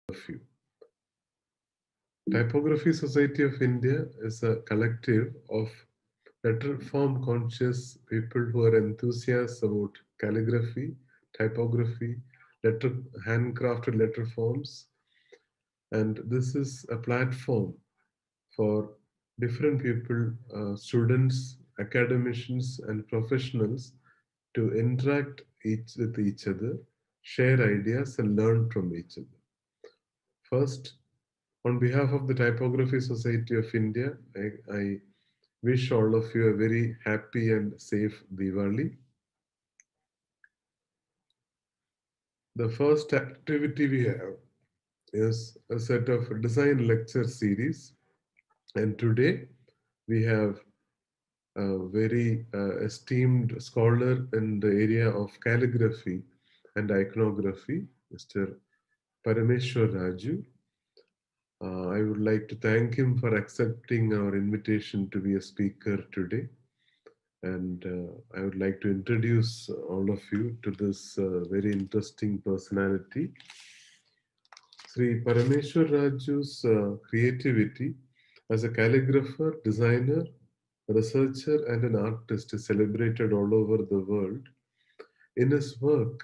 you. Typography Society of India is a collective of letter form conscious people who are enthusiasts about calligraphy, typography, letter handcrafted letter forms, and this is a platform for different people, students, academicians, and professionals to interact with each other, share ideas, and learn from each other. First, on behalf of the Typography Society of India, I wish all of you a very happy and safe Diwali. The first activity we have is a set of design lecture series, and today we have a very esteemed scholar in the area of calligraphy and iconography, Mr. Parameshwar Raju. I would like to thank him for accepting our invitation to be a speaker today. And I would like to introduce all of you to this very interesting personality. Sri Parameshwar Raju's creativity as a calligrapher, designer, researcher, and an artist is celebrated all over the world. In his work,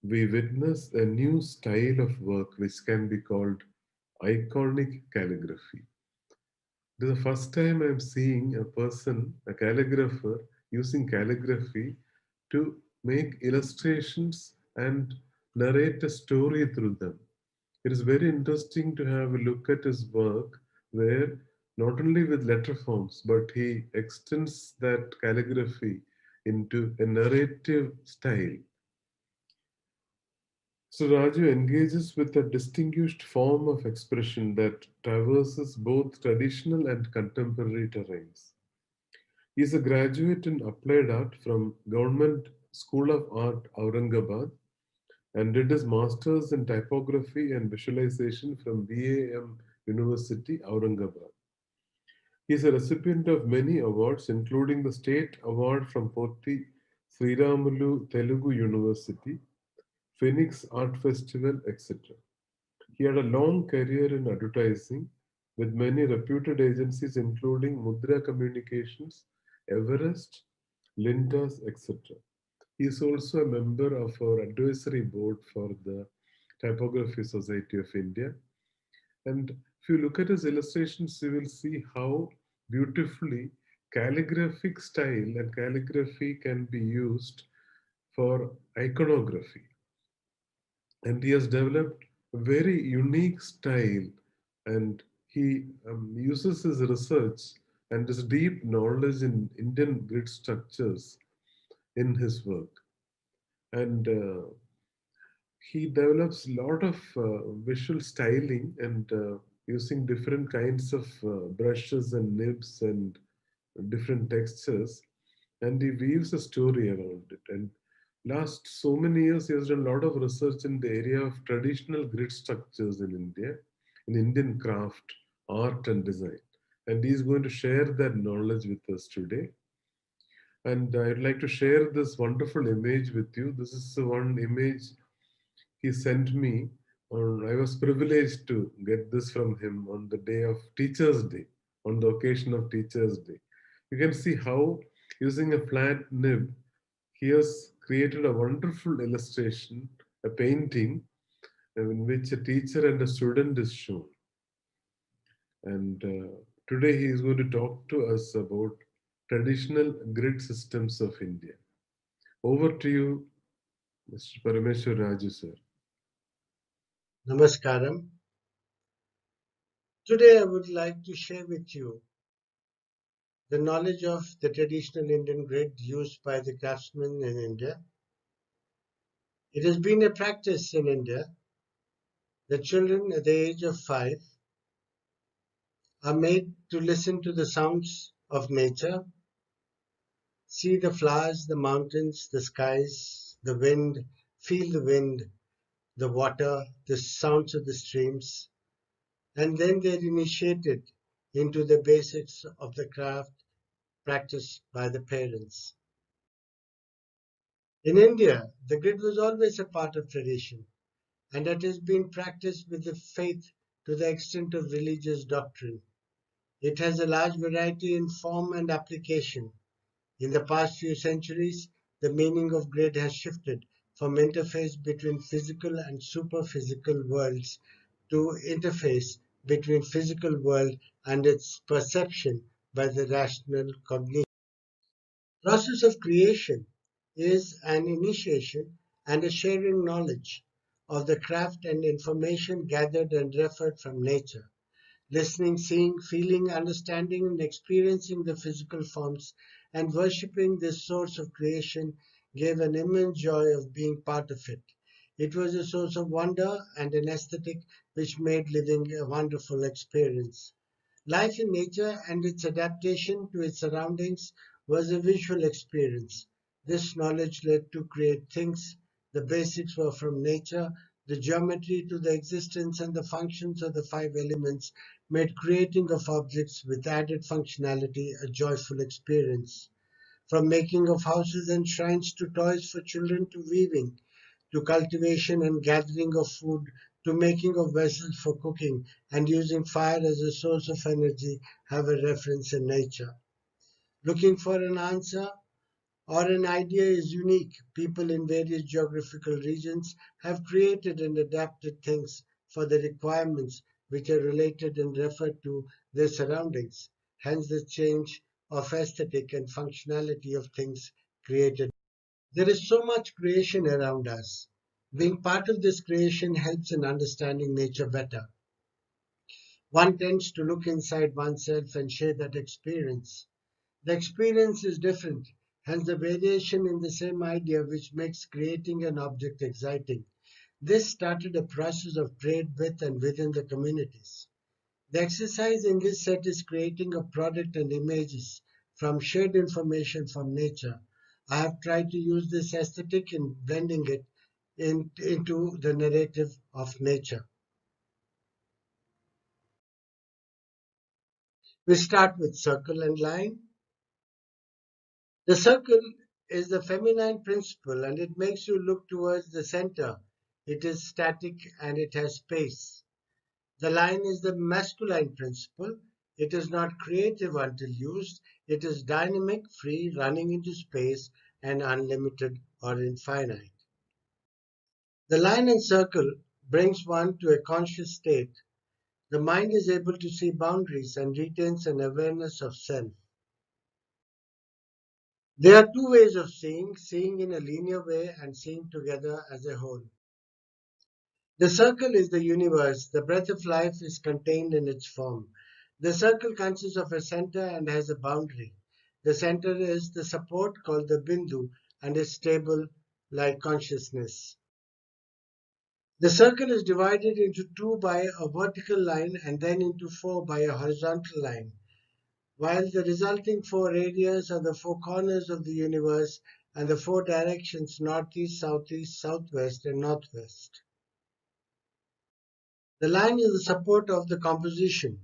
we witness a new style of work which can be called iconic calligraphy. This is the first time I'm seeing a person, a calligrapher, using calligraphy to make illustrations and narrate a story through them. It is very interesting to have a look at his work where not only with letter forms, but he extends that calligraphy into a narrative style. So Raju engages with a distinguished form of expression that traverses both traditional and contemporary terrains. He is a graduate in applied art from Government School of Art, Aurangabad, and did his master's in typography and visualization from VAM University, Aurangabad. He is a recipient of many awards, including the State Award from V Sreekumar Telugu University, Phoenix Art Festival, etc. He had a long career in advertising with many reputed agencies including Mudra Communications, Everest, Lindas, etc. He is also a member of our advisory board for the Typography Society of India. And if you look at his illustrations, you will see how beautifully calligraphic style and calligraphy can be used for iconography. And he has developed a very unique style, and he uses his research and his deep knowledge in Indian grid structures in his work. And he develops a lot of visual styling and using different kinds of brushes and nibs and different textures, and he weaves a story around it. And last so many years he has done a lot of research in the area of traditional grid structures in India, in Indian craft, art, and design, and he's going to share that knowledge with us today. And I'd like to share this wonderful image with you. This is the one image he sent me. I was privileged to get this from him on the day of Teachers' Day, on the occasion of Teachers' Day. You can see how, using a flat nib, he has created a wonderful illustration, a painting in which a teacher and a student is shown. And today he is going to talk to us about traditional grid systems of India. Over to you, Mr. Parameshwar Raju, sir. Namaskaram. Today I would like to share with you the knowledge of the traditional Indian grid used by the craftsmen in India. It has been a practice in India that children at the age of 5 are made to listen to the sounds of nature, see the flowers, the mountains, the skies, the wind, feel the wind, the water, the sounds of the streams, and then they're initiated into the basics of the craft practiced by the parents. In India, the grid was always a part of tradition. and it has been practiced with the faith to the extent of religious doctrine. It has a large variety in form and application. In the past few centuries, the meaning of grid has shifted from interface between physical and superphysical worlds to interface between physical world and its perception by the rational cognition. The process of creation is an initiation and a sharing knowledge of the craft and information gathered and referred from nature. Listening, seeing, feeling, understanding, and experiencing the physical forms and worshipping this source of creation gave an immense joy of being part of it. It was a source of wonder and an aesthetic which made living a wonderful experience. Life in nature and its adaptation to its surroundings was a visual experience. This knowledge led to create things. The basics were from nature, the geometry to the existence and the functions of the five elements made creating of objects with added functionality a joyful experience. From making of houses and shrines to toys for children to weaving, to cultivation and gathering of food, to making of vessels for cooking and using fire as a source of energy have a reference in nature. Looking for an answer or an idea is unique. People in various geographical regions have created and adapted things for the requirements which are related and referred to their surroundings. Hence the change of aesthetic and functionality of things created. There is so much creation around us. Being part of this creation helps in understanding nature better. One tends to look inside oneself and share that experience. The experience is different, hence the variation in the same idea which makes creating an object exciting. This started a process of trade with and within the communities. The exercise in this set is creating a product and images from shared information from nature. I have tried to use this aesthetic in blending it into the narrative of nature. We start with circle and line. The circle is the feminine principle and it makes you look towards the center. It is static and it has space. The line is the masculine principle. It is not creative until used. It is dynamic, free, running into space, and unlimited or infinite. The line and circle brings one to a conscious state. The mind is able to see boundaries and retains an awareness of self. There are two ways of seeing, seeing in a linear way and seeing together as a whole. The circle is the universe. The breath of life is contained in its form. The circle consists of a center and has a boundary. The center is the support called the bindu and is stable like consciousness. The circle is divided into two by a vertical line and then into four by a horizontal line, while the resulting four areas are the four corners of the universe and the four directions northeast, southeast, southwest, and northwest. The line is the support of the composition,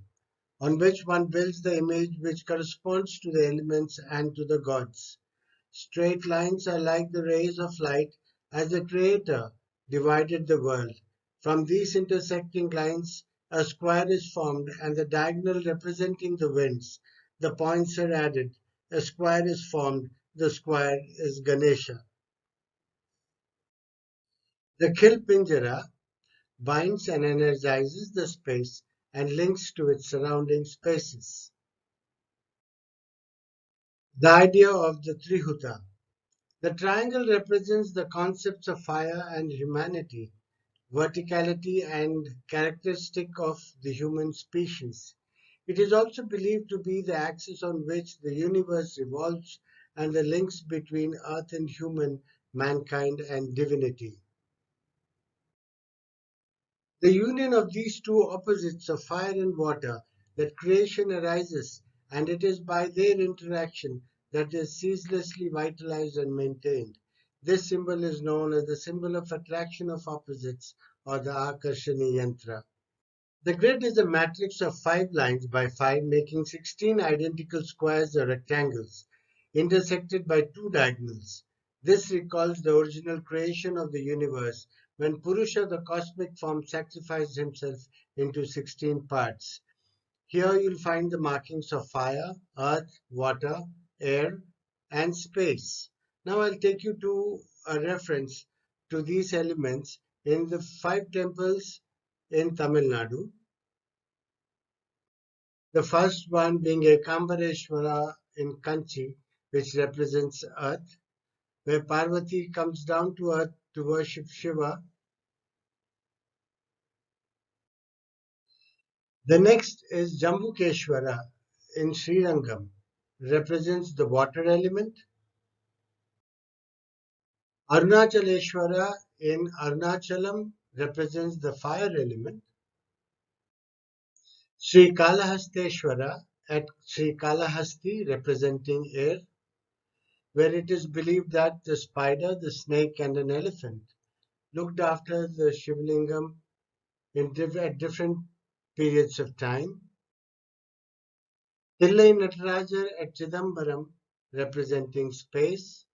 on which one builds the image which corresponds to the elements and to the gods. Straight lines are like the rays of light as the Creator divided the world. From these intersecting lines, a square is formed and the diagonal representing the winds. The points are added. A square is formed. The square is Ganesha. The Kilpinjara binds and energizes the space and links to its surrounding spaces. The idea of the Trihuta. The triangle represents the concepts of fire and humanity, verticality and characteristic of the human species. It is also believed to be the axis on which the universe revolves and the links between earth and human, mankind and divinity. The union of these two opposites of fire and water that creation arises, and it is by their interaction that is ceaselessly vitalized and maintained. This symbol is known as the symbol of attraction of opposites or the Akarshani Yantra. The grid is a matrix of 5 lines by 5 making 16 identical squares or rectangles, intersected by 2 diagonals. This recalls the original creation of the universe when Purusha, the cosmic form, sacrificed himself into 16 parts. Here you'll find the markings of fire, earth, water, air, and space. Now I'll take you to a reference to these elements in the 5 temples in Tamil Nadu. The first one being Ekambareshwara in Kanchi, which represents earth, where Parvati comes down to earth to worship Shiva. The next is Jambukeshwara in Srirangam, represents the water element. Arunachaleshwara in Arunachalam represents the fire element. Sri Kalahasteshwara at Sri Kalahasti representing air, where it is believed that the spider, the snake, and an elephant looked after the Shivlingam at different periods of time. Thillai Natarajar at Chidambaram representing space.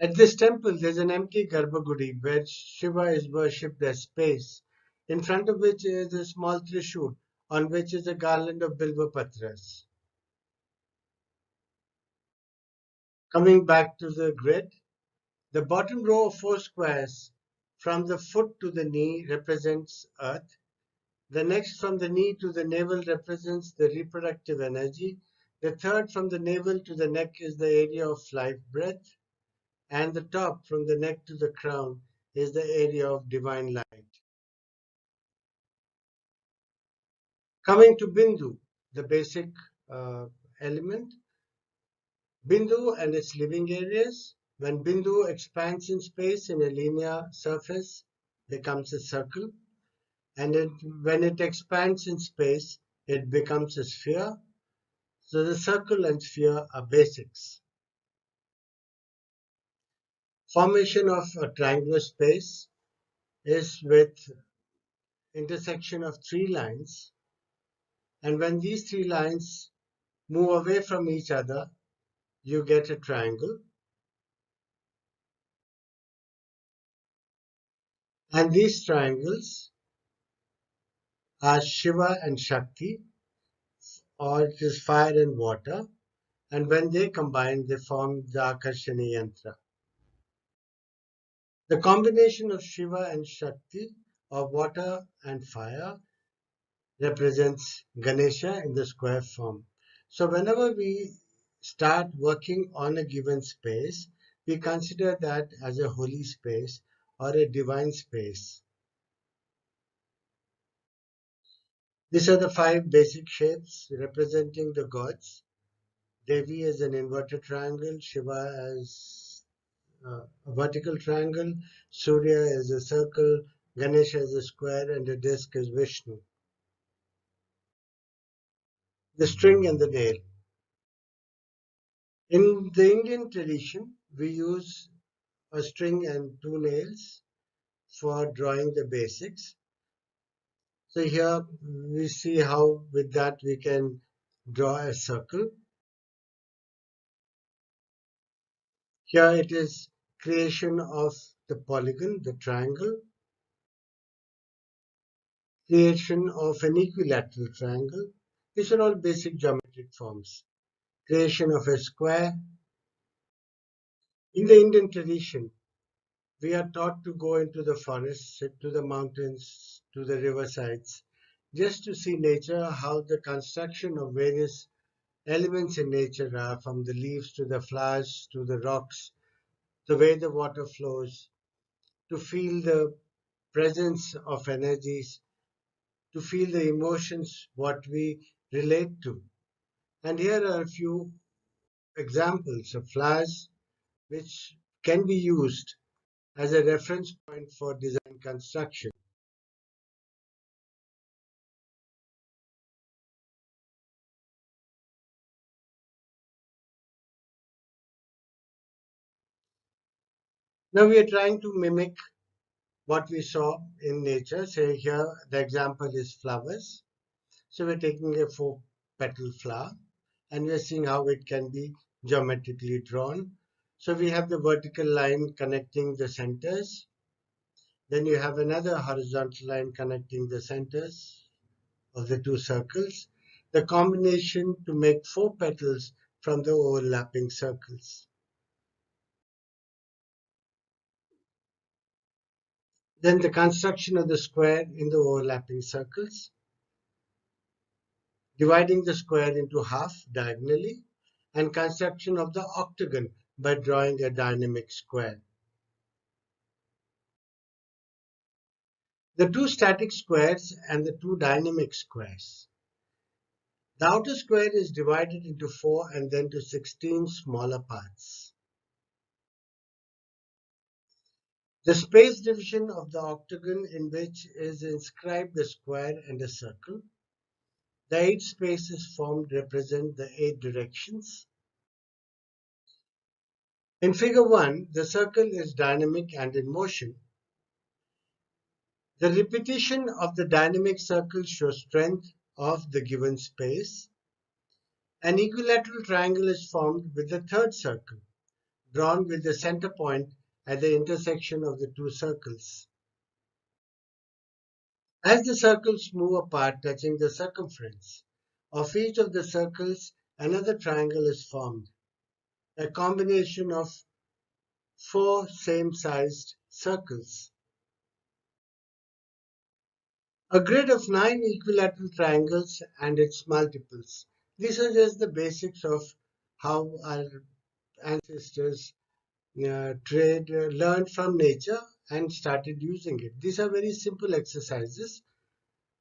At this temple, there's an empty Garbhagudi where Shiva is worshipped as space, in front of which is a small Trishul, on which is a garland of Bilva Patras. Coming back to the grid, the bottom row of 4 squares from the foot to the knee represents earth. The next from the knee to the navel represents the reproductive energy. The third from the navel to the neck is the area of life breath. And the top from the neck to the crown is the area of divine light. Coming to Bindu, the basic element, Bindu and its living areas. When Bindu expands in space in a linear surface, becomes a circle, and when it expands in space, it becomes a sphere. So the circle and sphere are basics. Formation of a triangular space is with intersection of 3 lines, and when these 3 lines move away from each other, you get a triangle. And these triangles are Shiva and Shakti, or it is fire and water. And when they combine, they form the Akarshani Yantra. The combination of Shiva and Shakti, or water and fire, represents Ganesha in the square form. So whenever we start working on a given space, we consider that as a holy space or a divine space. These are the 5 basic shapes representing the gods. Devi as an inverted triangle, Shiva as a vertical triangle, Surya as a circle, Ganesha as a square, and the disk is Vishnu. The string and the nail. In the Indian tradition, we use a string and 2 nails for drawing the basics. So here we see how with that we can draw a circle. Here it is creation of the polygon, the triangle, creation of an equilateral triangle. These are all basic geometric forms. Creation of a square. In the Indian tradition, we are taught to go into the forests, to the mountains, to the riversides, just to see nature, how the construction of various elements in nature are, from the leaves to the flowers to the rocks, the way the water flows, to feel the presence of energies, to feel the emotions, what we relate to. And here are a few examples of flowers which can be used as a reference point for design construction. Now we are trying to mimic what we saw in nature. Say here the example is flowers. So we're taking a 4 petal flower and we're seeing how it can be geometrically drawn. So we have the vertical line connecting the centers. Then you have another horizontal line connecting the centers of the two circles. The combination to make 4 petals from the overlapping circles. Then the construction of the square in the overlapping circles, dividing the square into half diagonally, and construction of the octagon by drawing a dynamic square. The two static squares and the two dynamic squares. The outer square is divided into 4 and then to 16 smaller parts. The space division of the octagon in which is inscribed a square and a circle. The 8 spaces formed represent the 8 directions. In figure 1, the circle is dynamic and in motion. The repetition of the dynamic circle shows strength of the given space. An equilateral triangle is formed with the third circle, drawn with the center point at the intersection of the two circles. As the circles move apart, touching the circumference of each of the circles, another triangle is formed, a combination of 4 same-sized circles. A grid of 9 equilateral triangles and its multiples. These are just the basics of how our ancestors learned from nature and started using it. These are very simple exercises,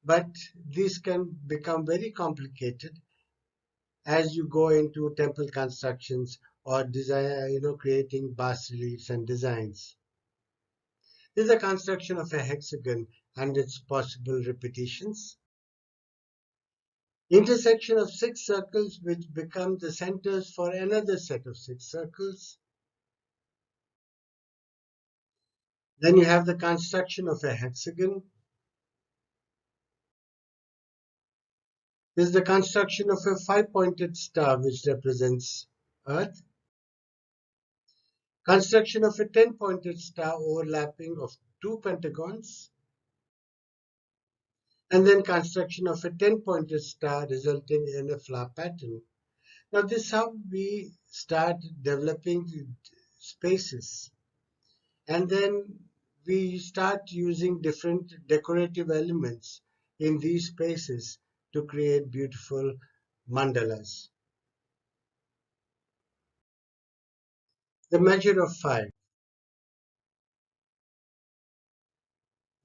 but these can become very complicated as you go into temple constructions or design, creating bas reliefs and designs. This is a construction of a hexagon and its possible repetitions. Intersection of 6 circles which become the centers for another set of 6 circles. Then you have the construction of a hexagon. This is the construction of a 5-pointed star which represents Earth. Construction of a 10-pointed star overlapping of 2 pentagons. And then construction of a 10-pointed star resulting in a flower pattern. Now this is how we start developing spaces. And then we start using different decorative elements in these spaces to create beautiful mandalas. The measure of 5.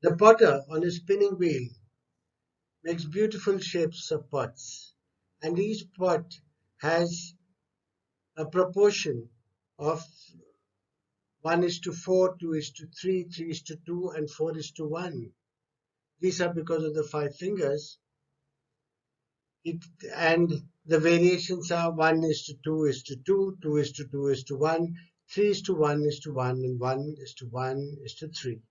The potter on a spinning wheel makes beautiful shapes of pots, and each pot has a proportion of 1:4, 2:3, 3:2, and 4:1. These are because of the 5 fingers. And the variations are 1:2:2, 2:2:1, 3:1:1, and 1:1:3.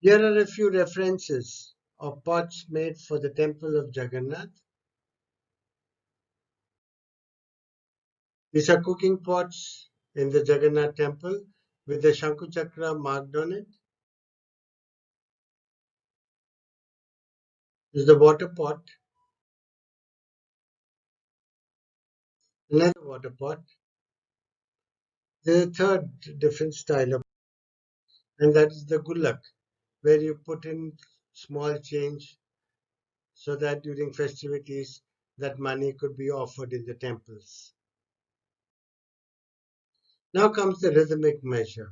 Here are a few references of pots made for the temple of Jagannath. These are cooking pots in the Jagannath temple with the Shanku Chakra marked on it. This is the water pot, another water pot. There's a third different style of, and that is the gullak, where you put in small change so that during festivities that money could be offered in the temples. Now comes the rhythmic measure.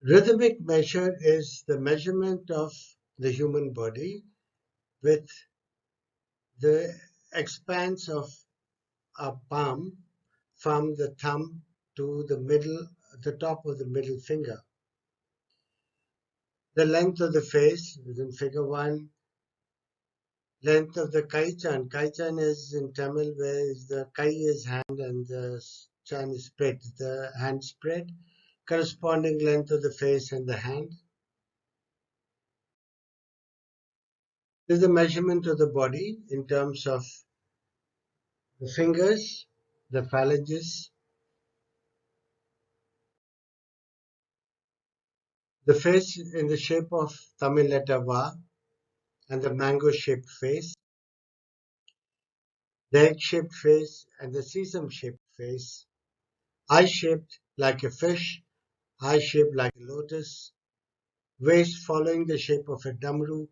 Rhythmic measure is the measurement of the human body with the expanse of a palm from the thumb to the top of the middle finger. The length of the face is in figure 1. Length of the kai chan. Kai chan is in Tamil where the kai is hand and the chan is spread. The hand spread. Corresponding length of the face and the hand. This is the measurement of the body in terms of the fingers, the phalanges, the face in the shape of Tamil letter Va, and the mango-shaped face, the egg-shaped face, and the sesame-shaped face, eye-shaped like a fish, eye-shaped like a lotus, waist following the shape of a damru,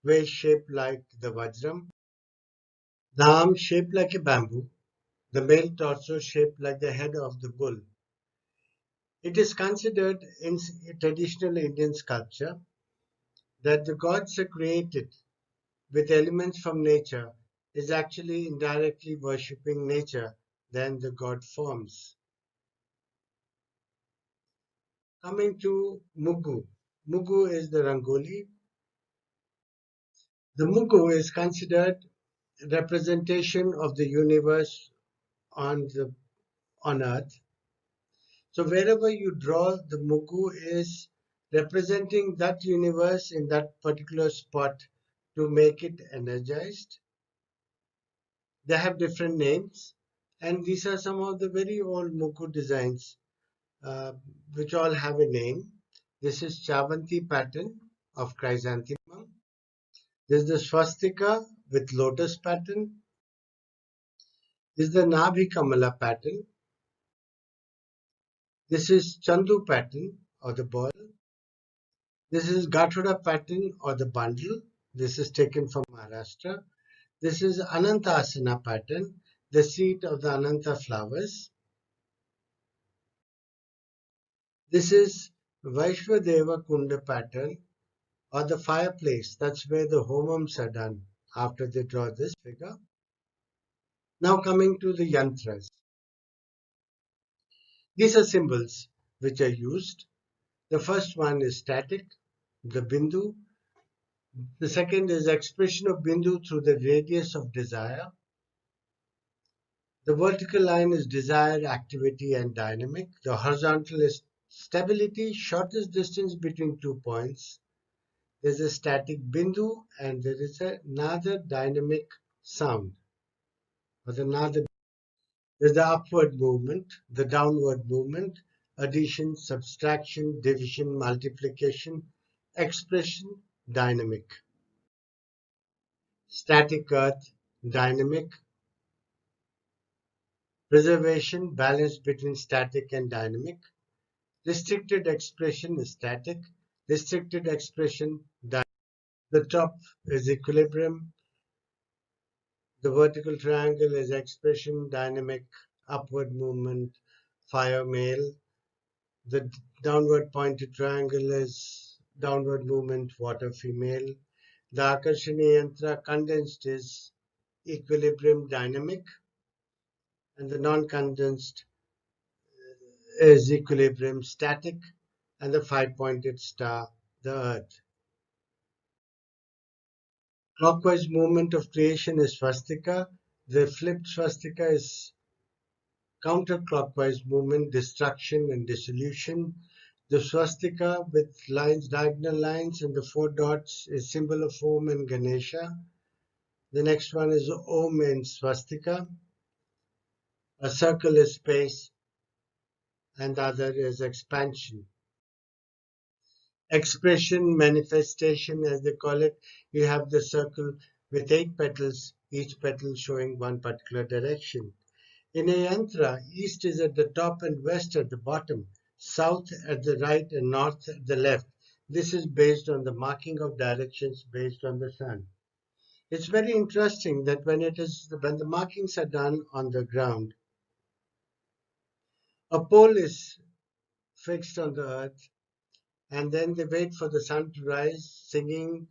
waist shaped like the vajram, the arm shaped like a bamboo, the male torso shaped like the head of the bull. It is considered in traditional Indian sculpture that the gods are created with elements from nature is actually indirectly worshipping nature than the god forms. Coming to Mugu. Mugu is the Rangoli. The Mugu is considered representation of the universe on earth. So wherever you draw, the Mugu is representing that universe in that particular spot to make it energized. They have different names, and these are some of the very old Mugu designs, uh, which all have a name. This is Chavanti pattern of chrysanthemum. This is the swastika with lotus pattern. This is the Nabhi Kamala pattern. This is Chandu pattern or the ball. This is Gathoda pattern or the bundle. This is taken from Maharashtra. This is Anantasana pattern, the seat of the Ananta flowers. This is Vaishwadeva Kunda pattern or the fireplace. That's where the homams are done after they draw this figure. Now coming to the yantras. These are symbols which are used. The first one is static, the bindu. The second is expression of bindu through the radius of desire. The vertical line is desire, activity, and dynamic. The horizontal is stability, shortest distance between 2 points. There's a static bindu and there is another dynamic sound. Or there's the upward movement, the downward movement, addition, subtraction, division, multiplication, expression, dynamic. Static earth, dynamic. Preservation, balance between static and dynamic. Restricted expression is static. Restricted expression, dynamic. The top is equilibrium. The vertical triangle is expression, dynamic, upward movement, fire male. The downward pointed triangle is downward movement, water female. The Akarshani Yantra condensed is equilibrium dynamic, and the non-condensed is equilibrium static, and the five-pointed star, the earth. Clockwise movement of creation is swastika. The flipped swastika is counterclockwise movement, destruction and dissolution. The swastika with lines, diagonal lines, and the four dots is symbol of Om and Ganesha. The next one is Om in swastika. A circle is space, and the other is expansion. Expression, manifestation, as they call it. You have the circle with 8 petals, each petal showing one particular direction. In a yantra, east is at the top and west at the bottom, south at the right and north at the left. This is based on the marking of directions based on the sun. It's very interesting that when the markings are done on the ground, a pole is fixed on the earth, and then they wait for the sun to rise, singing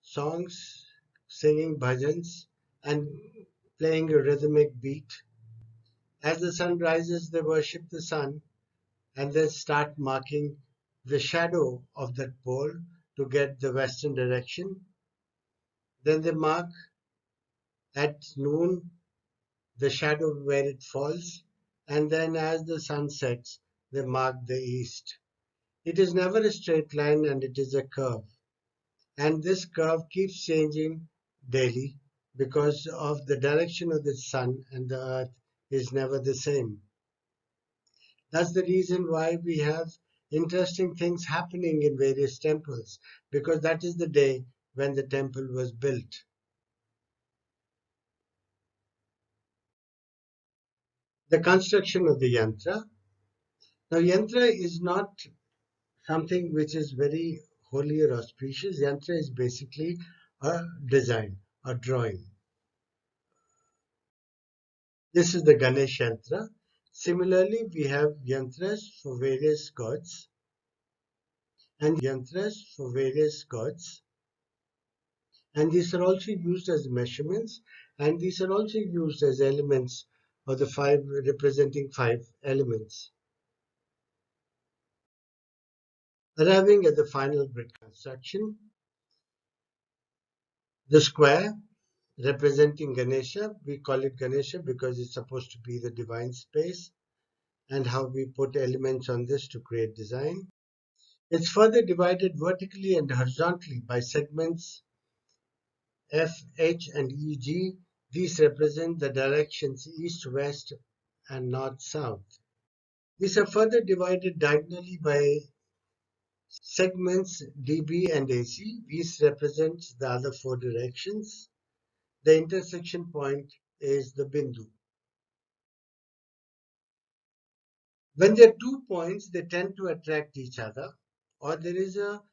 songs, singing bhajans, and playing a rhythmic beat. As the sun rises, they worship the sun and then start marking the shadow of that pole to get the western direction. Then they mark at noon the shadow where it falls, and then as the sun sets, they mark the east. It is never a straight line and it is a curve. and this curve keeps changing daily because of the direction of the sun and the earth is never the same. That's the reason why we have interesting things happening in various temples, because that is the day when the temple was built. The construction of the yantra. Now, yantra is not something which is very holy or auspicious. Yantra is basically a design, a drawing. This is the Ganesha yantra. Similarly, we have yantras for various gods and these are also used as measurements, and these are also used as elements of the five representing five elements. Arriving at the final grid construction, the square representing Ganesha, we call it Ganesha because it's supposed to be the divine space, and how we put elements on this to create design. It's further divided vertically and horizontally by segments F, H, and E, G. These represent the directions east, west, and north, south. These are further divided diagonally by segments DB and AC. These represent the other four directions. The intersection point is the Bindu. When there are 2 points, they tend to attract each other, or there is a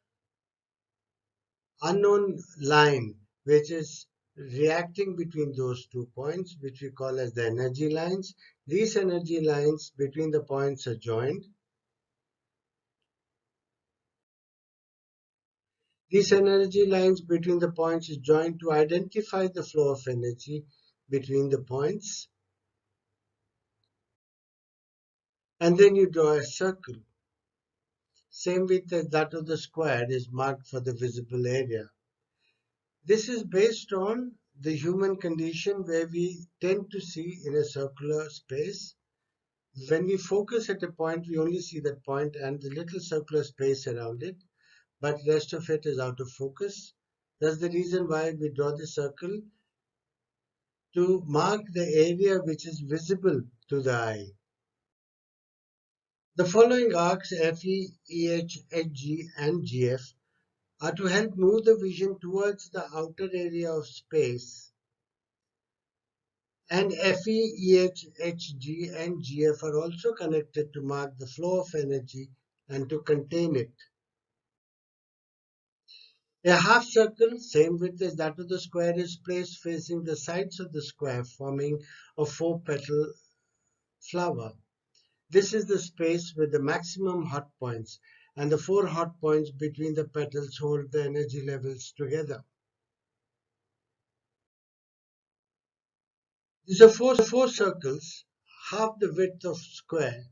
unknown line which is reacting between those 2 points, which we call as the energy lines. These energy lines between the points are joined. These energy lines between the points is joined to identify the flow of energy between the points. And then you draw a circle. Same width as that of the square is marked for the visible area. This is based on the human condition where we tend to see in a circular space. When we focus at a point, we only see that point and the little circular space around it, but the rest of it is out of focus. That's the reason why we draw the circle to mark the area which is visible to the eye. The following arcs FE, EH, HG, and GF are to help move the vision towards the outer area of space. And Fe, EH, HG, and GF are also connected to mark the flow of energy and to contain it. A half circle, same width as that of the square, is placed facing the sides of the square, forming a four-petal flower. This is the space with the maximum hot points, and the four hot points between the petals hold the energy levels together. These are four circles, half the width of square,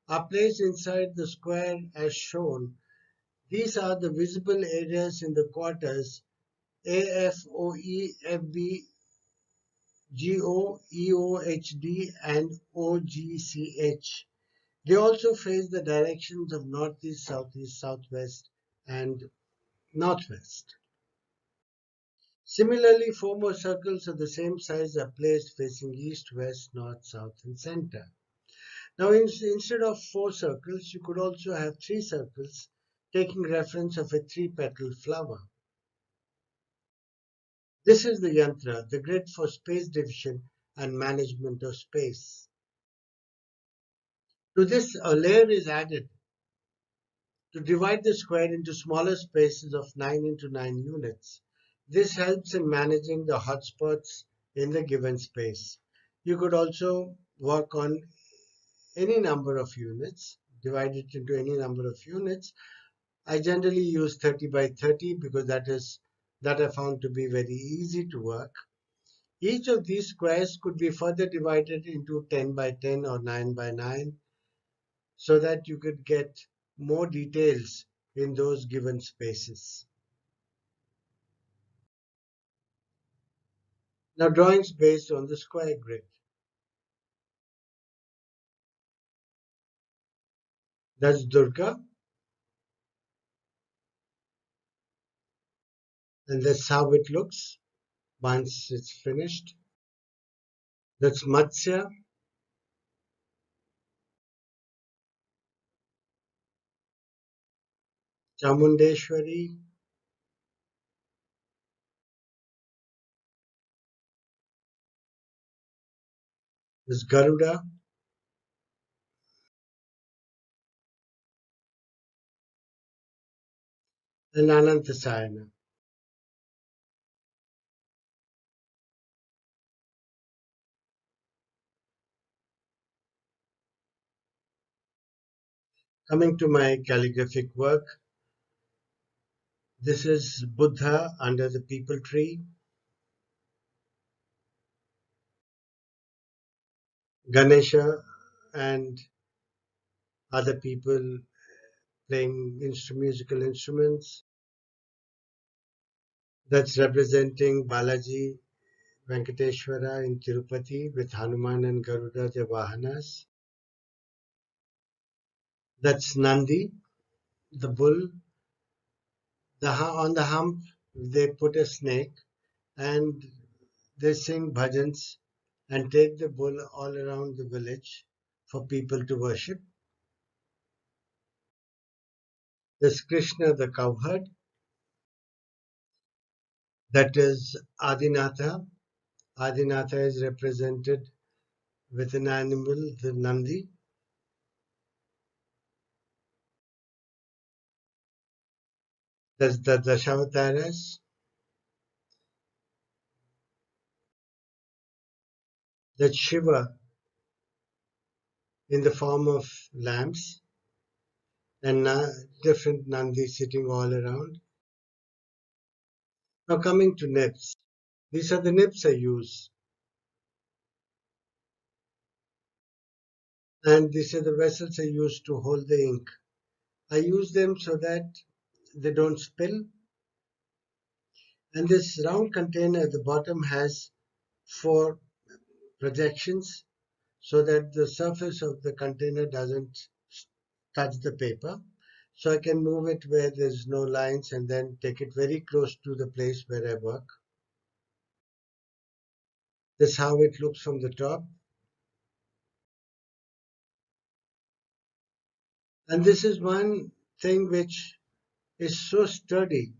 are placed inside the square as shown. These are the visible areas in the quarters AFOE, FB, GO, EOHD, and OGCH. They also face the directions of northeast, southeast, southwest, and northwest. Similarly, four more circles of the same size are placed facing east, west, north, south, and center. Now, instead of four circles, you could also have three circles, taking reference of a three-petal flower. This is the yantra, the grid for space division and management of space. To this, a layer is added to divide the square into smaller spaces of 9 into 9 units. This helps in managing the hotspots in the given space. You could also work on any number of units, divide it into any number of units. I generally use 30 by 30 because that I found to be very easy to work. Each of these squares could be further divided into 10 by 10 or 9 by 9 so that you could get more details in those given spaces. Now, drawings based on the square grid. That's Durga. and that's how it looks once it's finished. That's Matsya, Chamundeshwari, there's Garuda, and Anantasayana. Coming to my calligraphic work, this is Buddha under the peepal tree, Ganesha and other people playing musical instruments. That's representing Balaji Venkateshwara in Tirupati with Hanuman and Garuda, the Vahanas. That's Nandi, the bull. On the hump, they put a snake and they sing bhajans and take the bull all around the village for people to worship. There's Krishna, the cowherd. That is Adinatha. Adinatha is represented with an animal, the Nandi. There's the Dashavataras. That's Shiva in the form of lamps and different Nandis sitting all around. Now coming to nibs. These are the nibs I use. And these are the vessels I use to hold the ink. I use them so that they don't spill. And this round container at the bottom has four projections so that the surface of the container doesn't touch the paper. So I can move it where there's no lines and then take it very close to the place where I work. This is how it looks from the top. And this is one thing which is so sturdy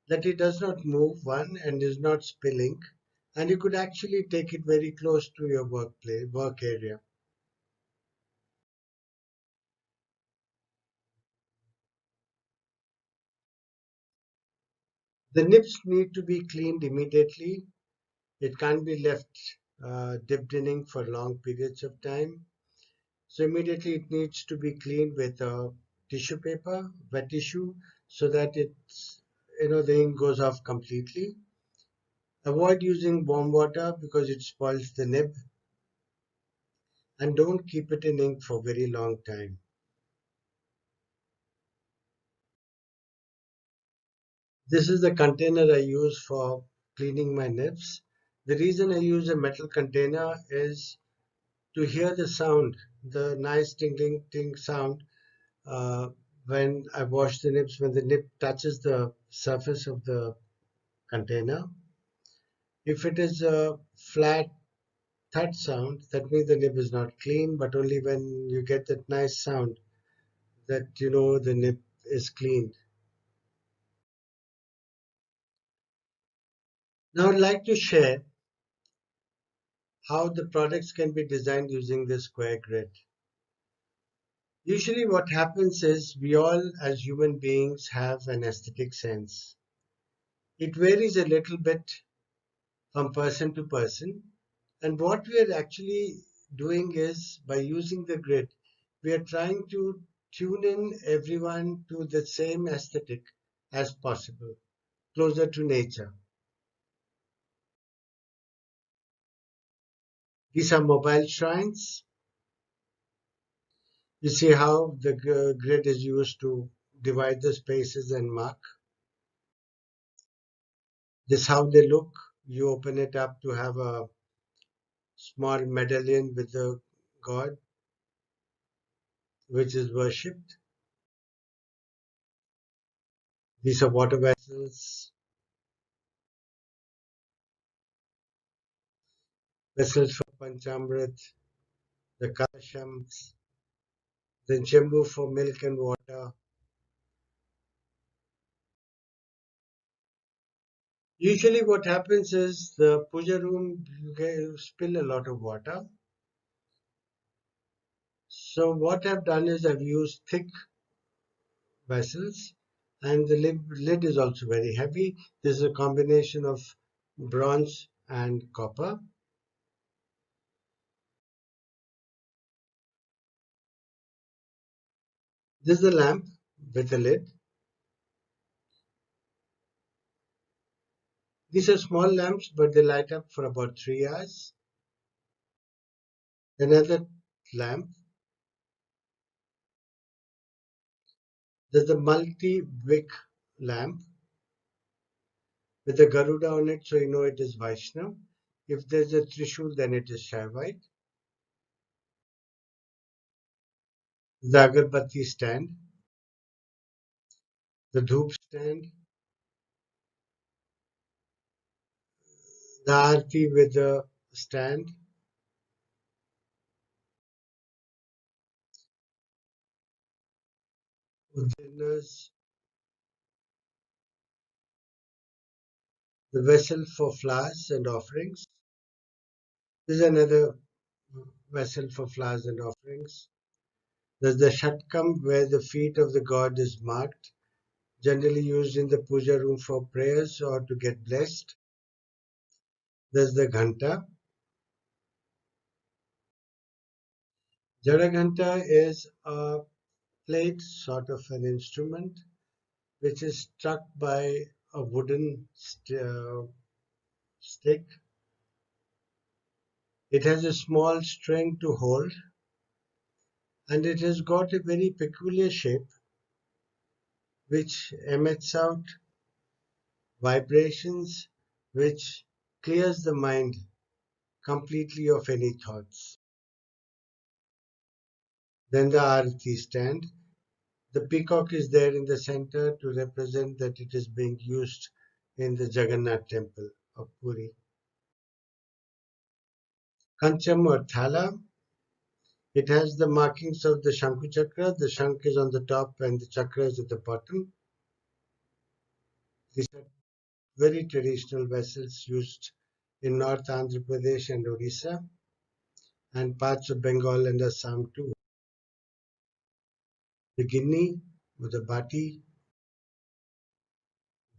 that it does not move, one, and is not spilling. And you could actually take it very close to your work area. The nibs need to be cleaned immediately. It can't be left dipped in ink for long periods of time. So immediately it needs to be cleaned with tissue paper, wet tissue, so that the ink goes off completely. Avoid using warm water because it spoils the nib, and don't keep it in ink for very long time. This is the container I use for cleaning my nibs. The reason I use a metal container is to hear the sound, the nice tingling ting sound uh, when I wash the nibs, when the nib touches the surface of the container. If it is a flat thud sound, that means the nib is not clean, but only when you get that nice sound that you know the nib is clean. Now I'd like to share how the products can be designed using the square grid. Usually what happens is we all as human beings have an aesthetic sense. It varies a little bit from person to person. And what we are actually doing is by using the grid, we are trying to tune in everyone to the same aesthetic as possible, closer to nature. These are mobile shrines. You see how the grid is used to divide the spaces and mark. This is how they look. You open it up to have a small medallion with the god which is worshipped. These are water vessels. vessels for Panchamrit, the Kalashams, then Chembu for milk and water. Usually what happens is the puja room, you spill a lot of water. So what I've done is I've used thick vessels, and the lid is also very heavy. This is a combination of bronze and copper. This is the lamp with the lid. These are small lamps, but they light up for about 3 hours. Another lamp. There's a multi-wick lamp with a Garuda on it, so you know it is Vaishnav. If there's a Trishul, then it is Shaivite. The Agarbatti stand, the Dhoop stand, the Aarti with the stand, Uddinas, the vessel for flowers and offerings. This is another vessel for flowers and offerings. There's the Shatkam where the feet of the god is marked, generally used in the puja room for prayers or to get blessed. There's the Ghanta. Jadaghanta is a plate, sort of an instrument, which is struck by a wooden stick. It has a small string to hold, and it has got a very peculiar shape which emits out vibrations which clears the mind completely of any thoughts. Then the Arati stand. The peacock is there in the center to represent that it is being used in the Jagannath temple of Puri. Kancham or thala, it has the markings of the Shanku Chakra. The Shank is on the top and the Chakra is at the bottom. These are very traditional vessels used in North Andhra Pradesh and Odisha and parts of Bengal and Assam too. The Guinea or the Bati,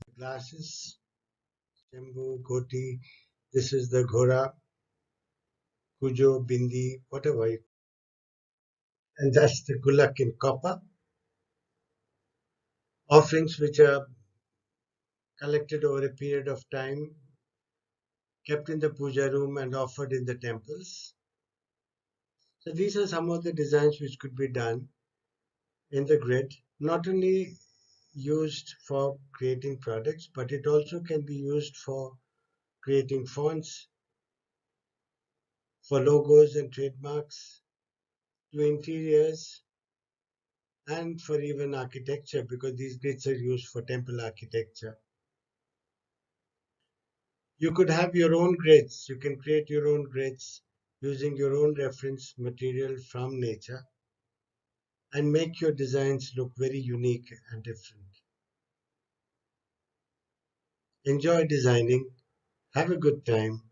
the glasses, Jambu, Goti, this is the Ghora, Kujo, Bindi, whatever. And that's the Gulak in copper. Offerings which are collected over a period of time, kept in the puja room and offered in the temples. So these are some of the designs which could be done in the grid, not only used for creating products, but it also can be used for creating fonts, for logos and trademarks, to interiors, and for even architecture, because these grids are used for temple architecture. You could have your own grids. You can create your own grids using your own reference material from nature and make your designs look very unique and different. Enjoy designing. Have a good time.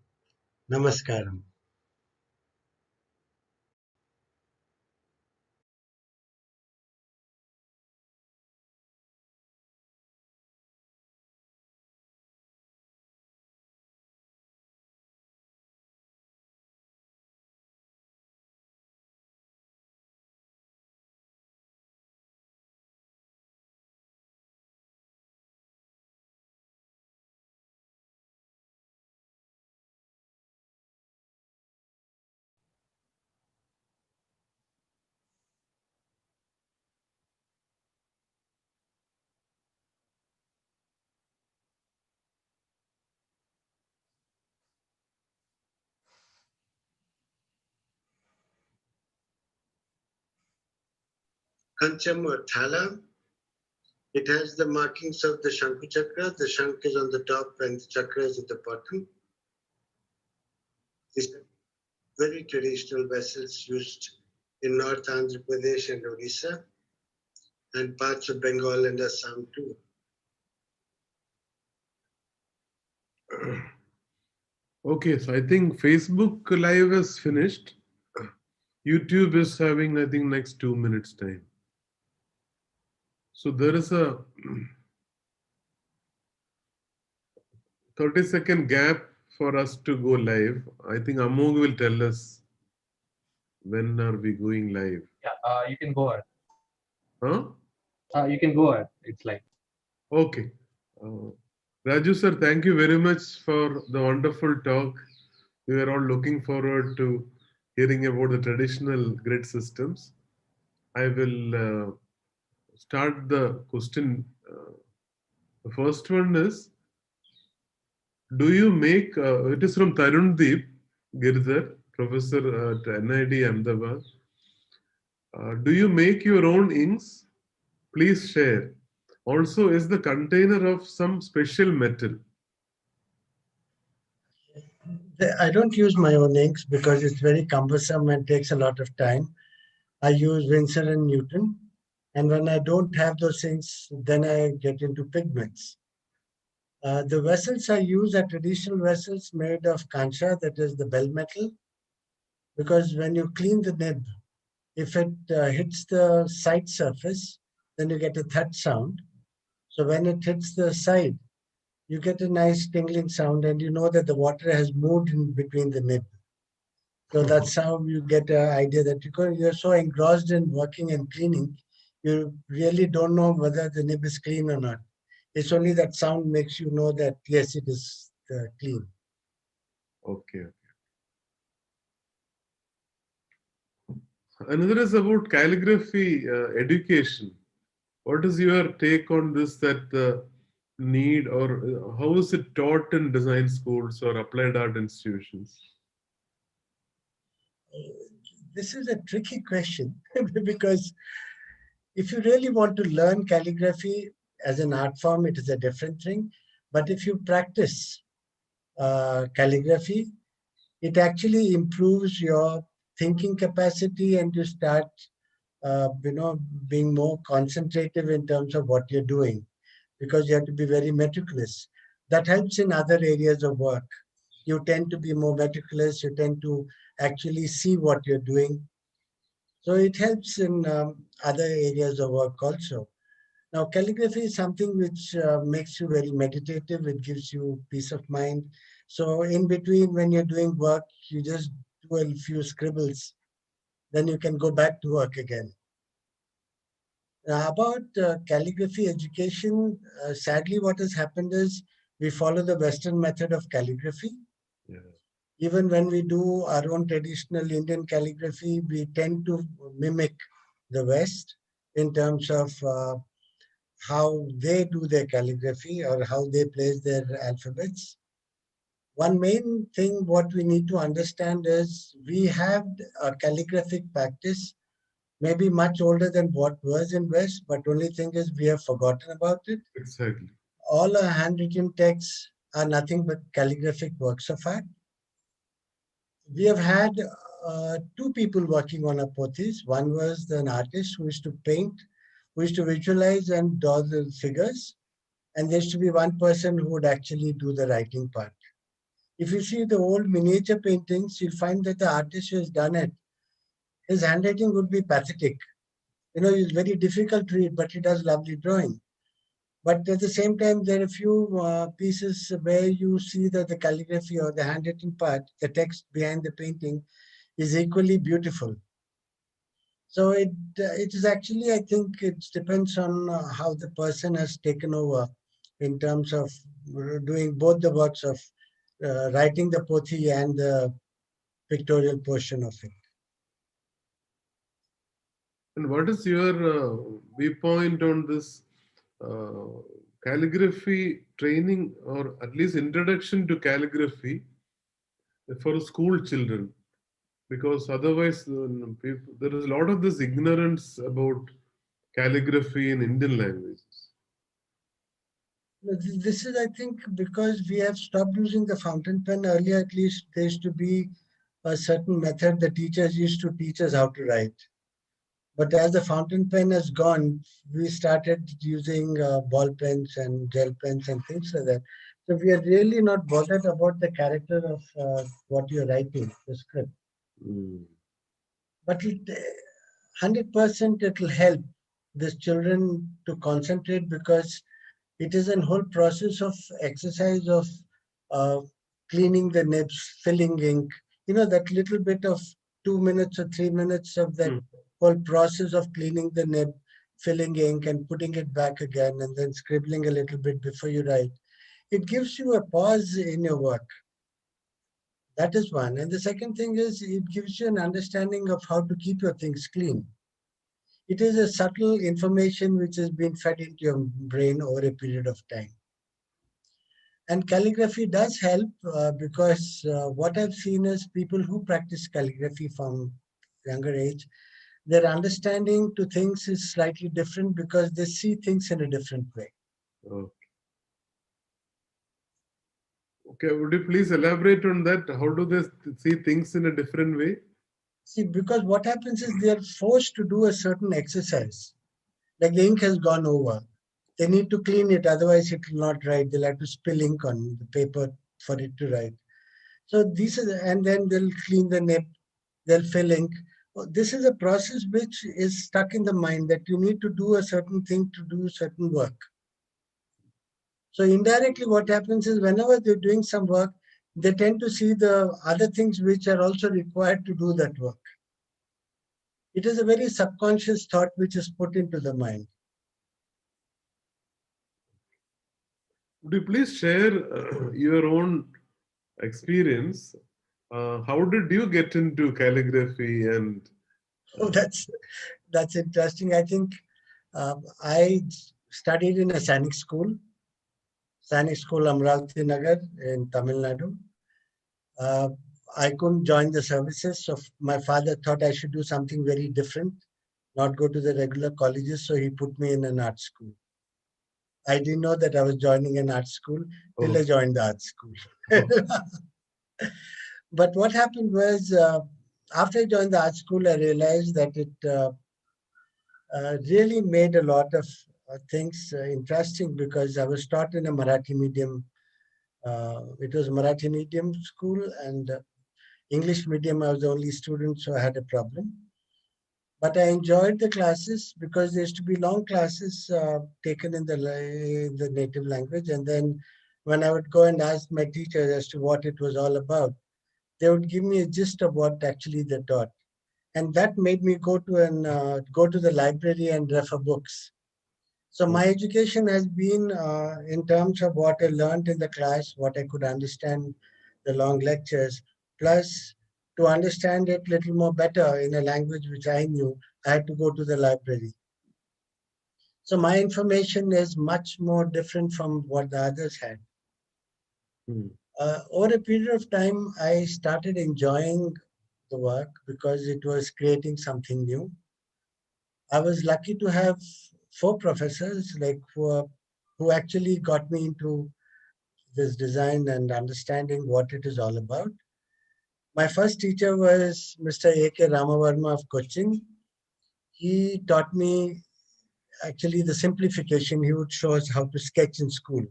Namaskaram. Kancham or thala, it has the markings of the Shanku Chakra. The Shank is on the top and the Chakra is at the bottom. very traditional vessels used in North Andhra Pradesh and Odisha and parts of Bengal and Assam too. Okay, so I think Facebook Live is finished. YouTube is having, I think, next 2 minutes time. So there is a 30-second gap for us to go live. I think Amog will tell us when are we going live. Yeah, you can go ahead. Huh? You can go ahead. It's like. Okay. Uh, Raju sir, thank you very much for the wonderful talk. We are all looking forward to hearing about the traditional grid systems. I will start the question. The first one is, do you make, it is from Tarundeep Girdhar, professor at NID Ahmedabad. Do you make your own inks? Please share. Also, is the container of some special metal? I don't use my own inks because it's very cumbersome and takes a lot of time. I use Winsor and Newton. And when I don't have those inks, then I get into pigments. The vessels I use are traditional vessels made of kancha, that is the bell metal, because when you clean the nib, if it hits the side surface, then you get a thud sound. So when it hits the side, you get a nice tingling sound and you know that the water has moved in between the nib. So that's how you get an idea that you're so engrossed in working and cleaning, you really don't know whether the nib is clean or not. It's only that sound makes you know that yes, it is clean. Okay. Another is about calligraphy education. What is your take on this? That the need, or how is it taught in design schools or applied art institutions? This is a tricky question because if you really want to learn calligraphy as an art form, it is a different thing. But if you practice calligraphy, it actually improves your thinking capacity and you start, being more concentrative in terms of what you're doing because you have to be very meticulous. That helps in other areas of work. You tend to be more meticulous, you tend to actually see what you're doing. So it helps in other areas of work also. Now, calligraphy is something which makes you very meditative. It gives you peace of mind. So in between, when you're doing work, you just do a few scribbles. Then you can go back to work again. Now, about calligraphy education, sadly, what has happened is we follow the Western method of calligraphy. Yeah. Even when we do our own traditional Indian calligraphy, we tend to mimic the West in terms of how they do their calligraphy or how they place their alphabets. One main thing what we need to understand is we have a calligraphic practice, maybe much older than what was in West, but only thing is we have forgotten about it. Exactly. All our handwritten texts are nothing but calligraphic works of art. We have had two people working on our pothys. One was an artist who used to paint, who used to visualize and draw the figures. And there used to be one person who would actually do the writing part. If you see the old miniature paintings, you'll find that the artist who has done it, his handwriting would be pathetic. It's very difficult to read, but he does lovely drawing. But at the same time, there are a few pieces where you see that the calligraphy or the handwritten part, the text behind the painting, is equally beautiful. So it is actually, I think, it depends on how the person has taken over in terms of doing both the works of writing the pothi and the pictorial portion of it. And what is your viewpoint on this uh, calligraphy training, or at least introduction to calligraphy for school children? Because otherwise, there is a lot of this ignorance about calligraphy in Indian languages. This is, I think, because we have stopped using the fountain pen. Earlier, at least, there used to be a certain method the teachers used to teach us how to write. But as the fountain pen has gone, we started using ball pens and gel pens and things like that. So we are really not bothered about the character of what you're writing, the script. Mm. But 100% it will help these children to concentrate because it is a whole process of exercise of uh, cleaning the nibs, filling ink. You know, that little bit of 2 minutes or 3 minutes of that Mm. whole process of cleaning the nib, filling ink and putting it back again and then scribbling a little bit before you write. It gives you a pause in your work. That is one. And the second thing is it gives you an understanding of how to keep your things clean. It is a subtle information which has been fed into your brain over a period of time. And calligraphy does help because what I've seen is people who practice calligraphy from younger age, their understanding to things is slightly different because they see things in a different way. Oh. Okay, would you please elaborate on that? How do they see things in a different way? See, because what happens is they are forced to do a certain exercise. Like the ink has gone over. They need to clean it, otherwise it will not write. They'll have to spill ink on the paper for it to write. So these are, and then they'll clean the nib, they'll fill ink. This is a process which is stuck in the mind that you need to do a certain thing to do certain work. So indirectly what happens is whenever they're doing some work, they tend to see the other things which are also required to do that work. It is a very subconscious thought which is put into the mind. Would you please share your own experience? How did you get into calligraphy and Oh, that's interesting. I think I studied in a Sainik school, Amravati Nagar in Tamil Nadu. Uh, I couldn't join the services, so my father thought I should do something very different, not go to the regular colleges, so he put me in an art school. I didn't know that I was joining an art school till oh, I joined the art school. But what happened was, after I joined the art school, I realized that it really made a lot of things interesting because I was taught in a Marathi medium. It was Marathi medium school and English medium. I was the only student, so I had a problem. But I enjoyed the classes because there used to be long classes taken in the native language. And then when I would go and ask my teachers as to what it was all about, they would give me a gist of what actually they taught. And that made me go to the library and refer books. So oh, my education has been in terms of what I learned in the class, what I could understand the long lectures, plus to understand it a little more better in a language which I knew, I had to go to the library. So my information is much more different from what the others had. hmm, Over a period of time, I started enjoying the work because it was creating something new. I was lucky to have four professors who actually got me into this design and understanding what it is all about. My first teacher was Mr. A.K. Ramavarma of Cochin. He taught me actually the simplification. He would show us how to sketch in school.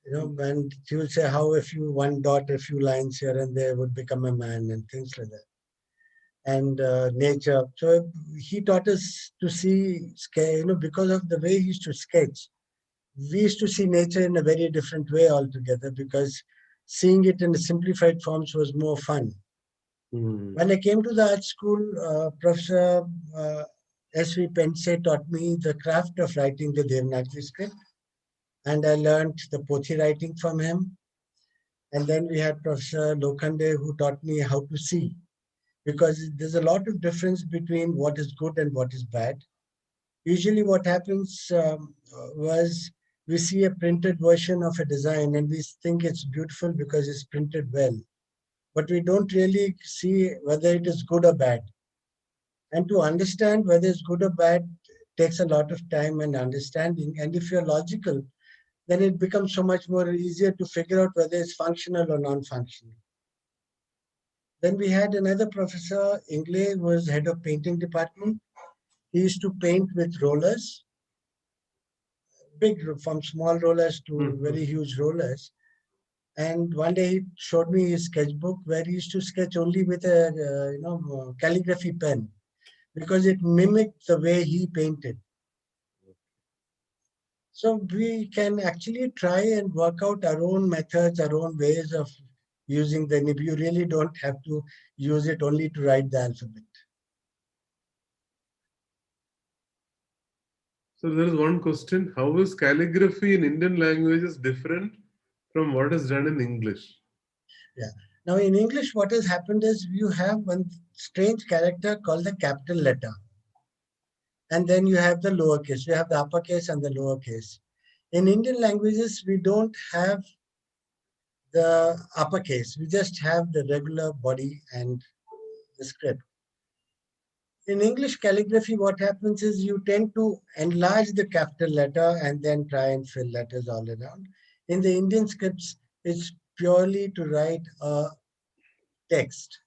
You know, and he would say how a few one dot, a few lines here and there would become a man and things like that. And nature. So he taught us to see, because of the way he used to sketch, we used to see nature in a very different way altogether because seeing it in a simplified forms was more fun. hmm, When I came to the art school, Professor S.V. Pense taught me the craft of writing the Devanagari script, and I learned the Pothi writing from him. And then we had Professor Lokhande who taught me how to see, because there's a lot of difference between what is good and what is bad. Usually what happens was we see a printed version of a design and we think it's beautiful because it's printed well, but we don't really see whether it is good or bad. And to understand whether it's good or bad takes a lot of time and understanding. And if you're logical, then it becomes so much more easier to figure out whether it's functional or non-functional. Then we had another professor, Ingle, who was head of painting department. He used to paint with rollers, big, from small rollers to Mhm. very huge rollers. And one day he showed me his sketchbook where he used to sketch only with a calligraphy pen because it mimicked the way he painted. So we can actually try and work out our own methods, our own ways of using the nib. You really don't have to use it only to write the alphabet. So there is one question: how is calligraphy in Indian languages different from what is done in English? Yeah. Now in English, what has happened is you have one strange character called the capital letter. And then you have the lowercase. You have the uppercase and the lowercase. In Indian languages, we don't have the uppercase. We just have the regular body and the script. In English calligraphy, what happens is you tend to enlarge the capital letter and then try and fill letters all around. In the Indian scripts, it's purely to write a text.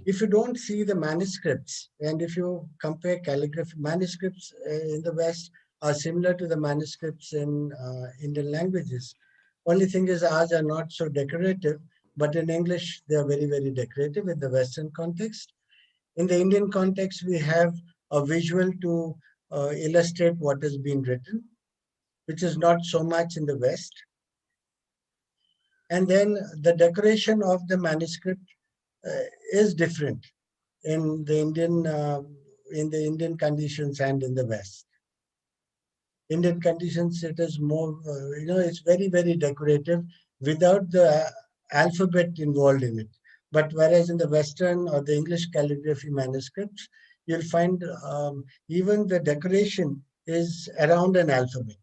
If you don't see the manuscripts, and if you compare calligraphy, manuscripts in the West are similar to the manuscripts in Indian languages. Only thing is ours are not so decorative, but in English they are very, very decorative in the Western context. In the Indian context, we have a visual to illustrate what has been written, which is not so much in the West. And then the decoration of the manuscript is different in the Indian conditions and in the West. Indian conditions, it is more, it's very, very decorative without the alphabet involved in it. But whereas in the Western or the English calligraphy manuscripts, you'll find even the decoration is around an alphabet.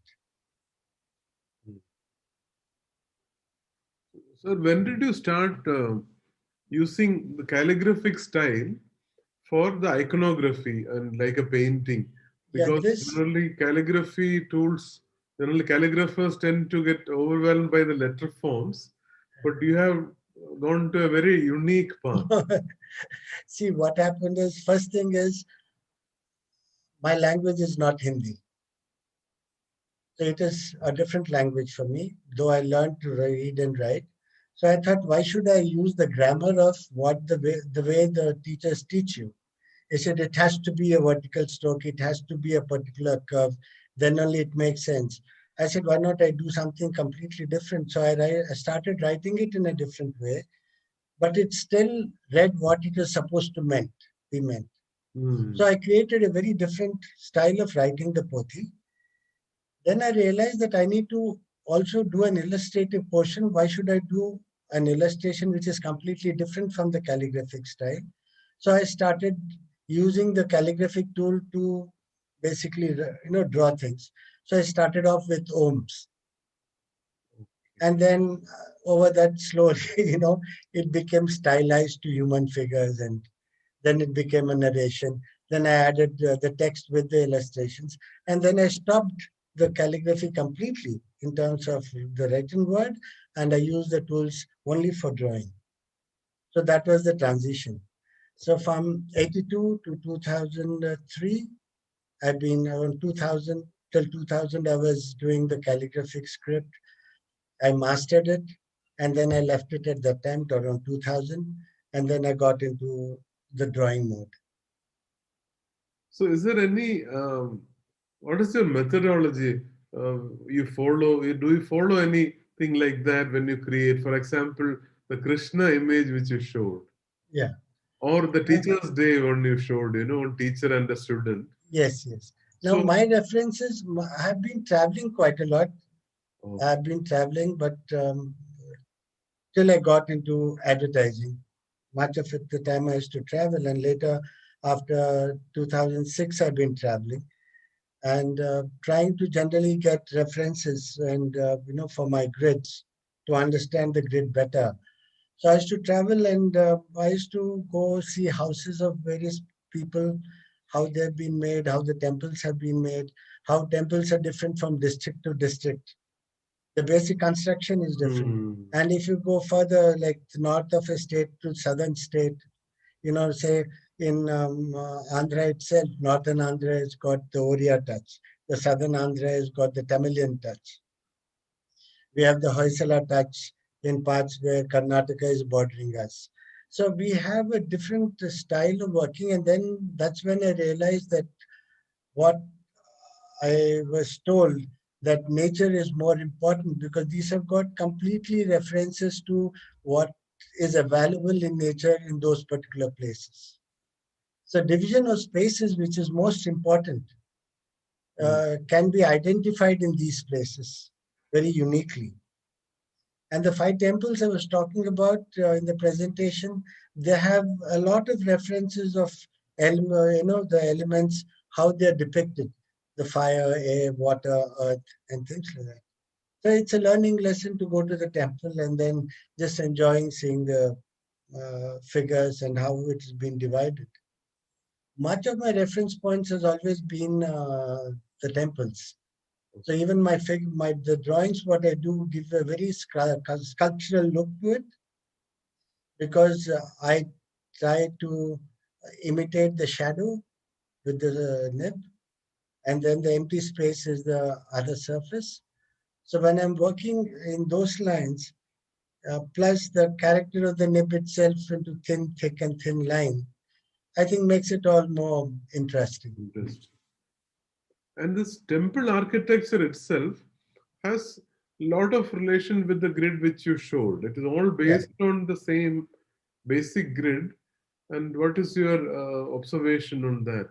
So when did you start using the calligraphic style for the iconography and like a painting? Yeah, Because this generally calligraphy tools, generally calligraphers tend to get overwhelmed by the letter forms, but you have gone to a very unique path. see what happened is first thing is my language is not Hindi. So it is a different language for me, though I learned to read and write. So I thought, why should I use the grammar of what the way the teachers teach you? They said it has to be a vertical stroke, it has to be a particular curve, then only it makes sense. I said, why not I do something completely different? So I started writing it in a different way, but it still read what it is supposed to be meant. So Hmm. I created a very different style of writing the pothi. Then I realized that I need to also do an illustrative portion. Why should I do an illustration which is completely different from the calligraphic style? So I started using the calligraphic tool to basically, draw things. So I started off with ohms, and then over that slowly, it became stylized to human figures, and then it became a narration. Then I added the text with the illustrations. And then I stopped the calligraphy completely in terms of the written word, and I used the tools only for drawing. So that was the transition. So from 82 to 2003, I've been around 2000 till 2000, I was doing the calligraphic script. I mastered it, and then I left it at that time to around 2000, and then I got into the drawing mode. So is there any, what is your methodology you follow? Do you follow anything like that when you create, for example, the Krishna image which you showed? Yeah. Or the Uh, teacher's day when you showed, one teacher and a student. Yes, yes. Now, So, my references, I have been traveling quite a lot. oh, I've been traveling, but till I got into advertising. Much of it, the time I used to travel, and later, after 2006, I've been traveling and trying to generally get references and, for my grids to understand the grid better. So I used to travel and I used to go see houses of various people, how they've been made, how the temples have been made, how temples are different from district to district. The basic construction is different. Hmm. And if you go further, like the north of a state to southern state, say in Andhra itself, northern Andhra has got the Oriya touch. The southern Andhra has got the Tamilian touch. We have the Hoysala touch in parts where Karnataka is bordering us. So we have a different style of working, and then that's when I realized that what I was told that nature is more important because these have got completely references to what is available in nature in those particular places. So division of spaces, which is most important, Hmm. can be identified in these places very uniquely. And the five temples I was talking about in the presentation, they have a lot of references of the elements, how they are depicted, the fire, air, water, earth, and things like that. So it's a learning lesson to go to the temple and then just enjoying seeing the figures and how it's been divided. Much of my reference points has always been the temples. So even the drawings, what I do, give a very sculptural look to it because I try to imitate the shadow with the nib, and then the empty space is the other surface. So when I'm working in those lines, plus the character of the nib itself into thin, thick, and thin line, I think makes it all more interesting. Interesting. And this temple architecture itself has a lot of relation with the grid which you showed. It is all Yeah. based on the same basic grid. And what is your observation on that?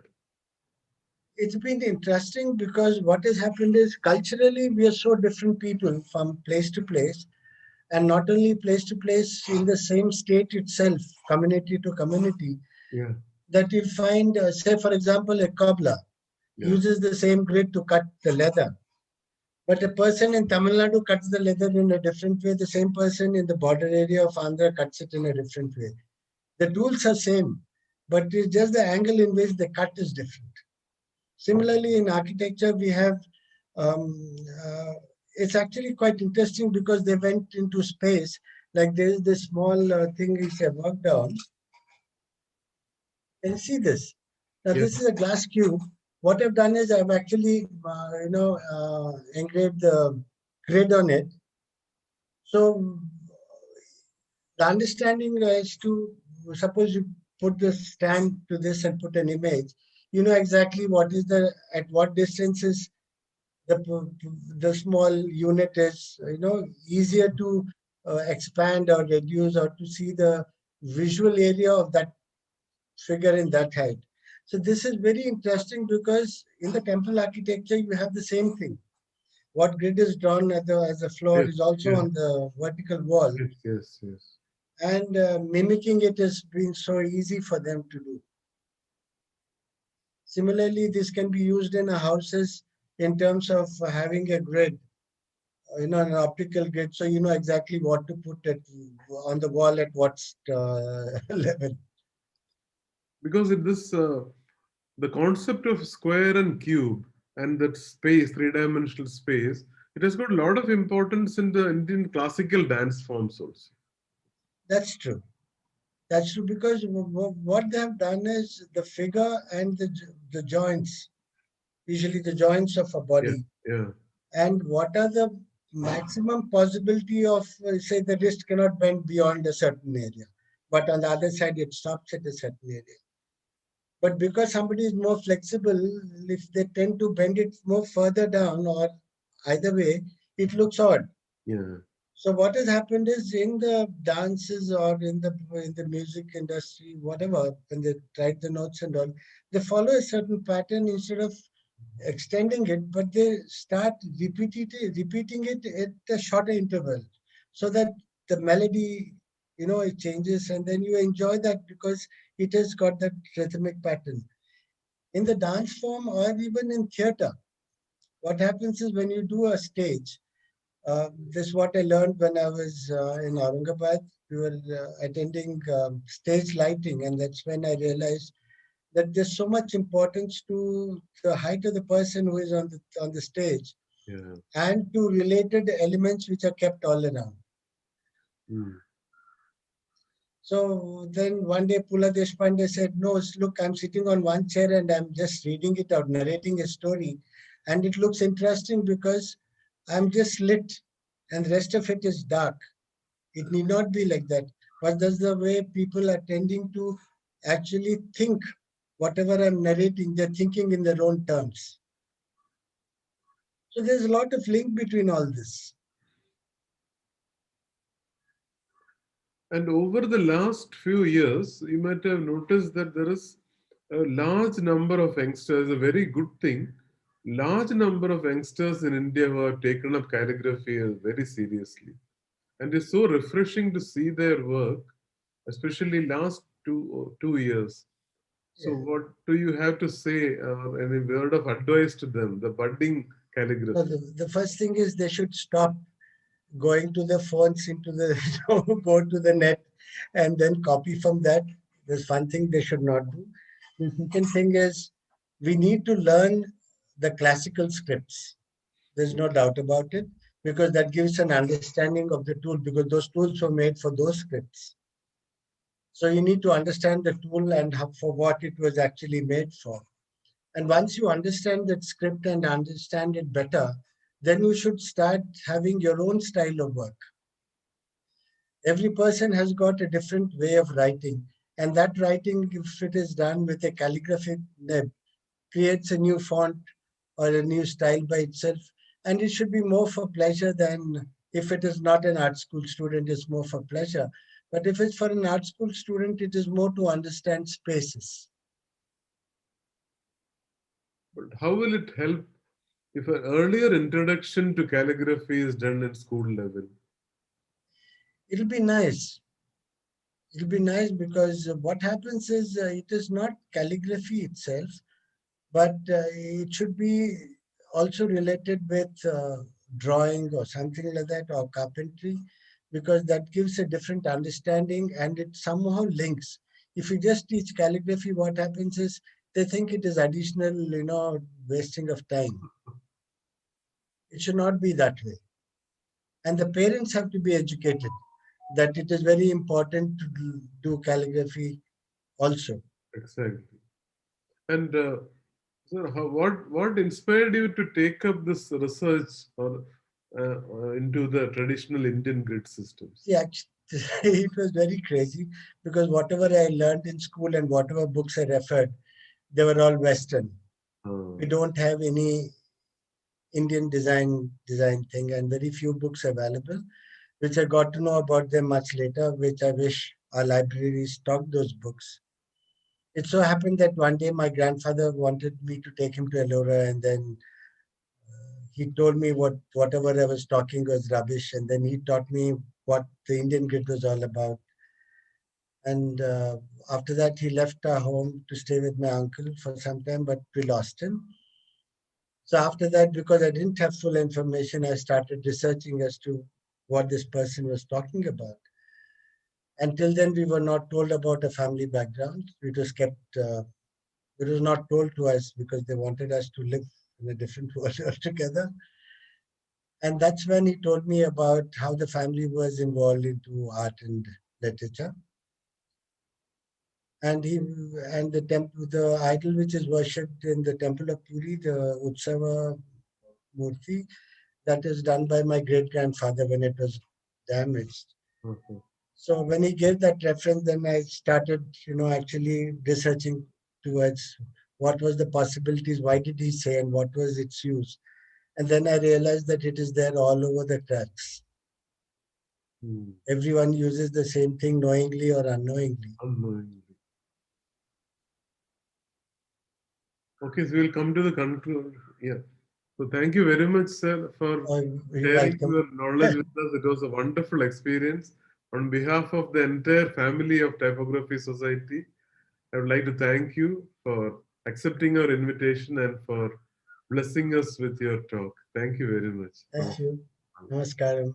It's been interesting because what has happened is culturally we are so different people from place to place, and not only place to place in the same state itself, community to community, Yeah, that you find, say for example, a cobbler yeah, uses the same grid to cut the leather. But a person in Tamil Nadu cuts the leather in a different way. The same person in the border area of Andhra cuts it in a different way. The tools are same, but it's just the angle in which the cut is different. Similarly, in architecture, we have, um, uh, it's actually quite interesting because they went into space. Like there is this small thing which I worked on. Can you see this? Now, yeah. this is a glass cube. What I've done is I've actually, engraved the grid on it. So the understanding is to suppose you put the stand to this and put an image, you know exactly what is the at what distance is the small unit is easier to expand or reduce or to see the visual area of that figure in that height. So this is very interesting because in the temple architecture you have the same thing. What grid is drawn as a floor Yes, is also yes, on the vertical wall, yes, yes, yes. and mimicking it has been so easy for them to do. Similarly, this can be used in houses in terms of having a grid, an optical grid, so you know exactly what to put on the wall at what level. Because in this, the concept of square and cube and that space, three-dimensional space, it has got a lot of importance in the Indian classical dance forms also. That's true. That's true because what they have done is the figure and the joints, usually the joints of a Yeah, body, yeah, and what are the maximum possibility of, say, the wrist cannot bend beyond a certain area, but on the other side it stops at a certain area. But because somebody is more flexible, if they tend to bend it more further down or either way, it looks odd. yeah. So what has happened is in the dances or in the music industry, whatever, when they write the notes and all, they follow a certain pattern instead of extending it, but they start repeating it at a shorter interval, so that the melody, it changes, and then you enjoy that because it has got that rhythmic pattern. In the dance form or even in theater, what happens is when you do a stage, this is what I learned when I was in Aurangabad. We were attending stage lighting, and that's when I realized that there's so much importance to the height of the person who is on the stage, Yeah. and to related elements which are kept all around. Mm. So then one day Pula Deshpande said, no, look, I'm sitting on one chair and I'm just reading it out, narrating a story. And it looks interesting because I'm just lit and the rest of it is dark. It need not be like that. But that's the way people are tending to actually think. Whatever I'm narrating, they're thinking in their own terms. So there's a lot of link between all this. And over the last few years, you might have noticed that there is a large number of youngsters, a very good thing, large number of youngsters in India who have taken up calligraphy very seriously. And it's so refreshing to see their work, especially last 2 years. So, Yeah. what do you have to say, any word of advice to them, the budding So calligraphy? the first thing is they should stop going to the phones into the go to the net and then copy from that. There's one thing they should not do. The second thing is we need to learn the classical scripts. There's no doubt about it because that gives an understanding of the tool because those tools were made for those scripts. So you need to understand the tool and for what it was actually made for. And once you understand that script and understand it better, then you should start having your own style of work. Every person has got a different way of writing, and that writing, if it is done with a calligraphic nib, creates a new font or a new style by itself, and it should be more for pleasure than if it is not an art school student, it's more for pleasure. But if it's for an art school student, it is more to understand spaces. But how will it help if an earlier introduction to calligraphy is done at school level? It'll be nice. It'll be nice because what happens is it is not calligraphy itself, but it should be also related with drawing or something like that or carpentry because that gives a different understanding and it somehow links. If you just teach calligraphy, what happens is they think it is additional, wasting of time. It should not be that way. And the parents have to be educated that it is very important to do calligraphy also. Exactly. And sir, what inspired you to take up this research or into the traditional Indian grid systems? See, actually, it was very crazy because whatever I learned in school and whatever books I referred, they were all Western. We Uh, don't have any Indian design thing, and very few books available, which I got to know about them much later, which I wish our libraries stocked those books. It so happened that one day my grandfather wanted me to take him to Ellora, and then he told me whatever I was talking was rubbish, and then he taught me what the Indian grid was all about. And after that, he left our home to stay with my uncle for some time, but we lost him. So after that, because I didn't have full information, I started researching as to what this person was talking about. Until then, we were not told about a family background. It was kept, it was not told to us because they wanted us to live in a different world altogether. And that's when he told me about how the family was involved into art and literature. And the idol which is worshipped in the temple of Puri, the Utsava Murti, that is done by my great grandfather when it was damaged. okay. So when he gave that reference, then I started, actually researching towards what was the possibilities, why did he say, and what was its use. And then I realized that it is there all over the tracks. Hmm. Everyone uses the same thing knowingly or unknowingly. Unknowingly. Okay, so we'll come to the conclusion. Yeah. So thank you very much, sir, for Oh, you're sharing welcome. your knowledge with us. It was a wonderful experience. On behalf of the entire family of Typography Society, I would like to thank you for accepting our invitation and for blessing us with your talk. Thank you very much. Thank you. Namaskaram.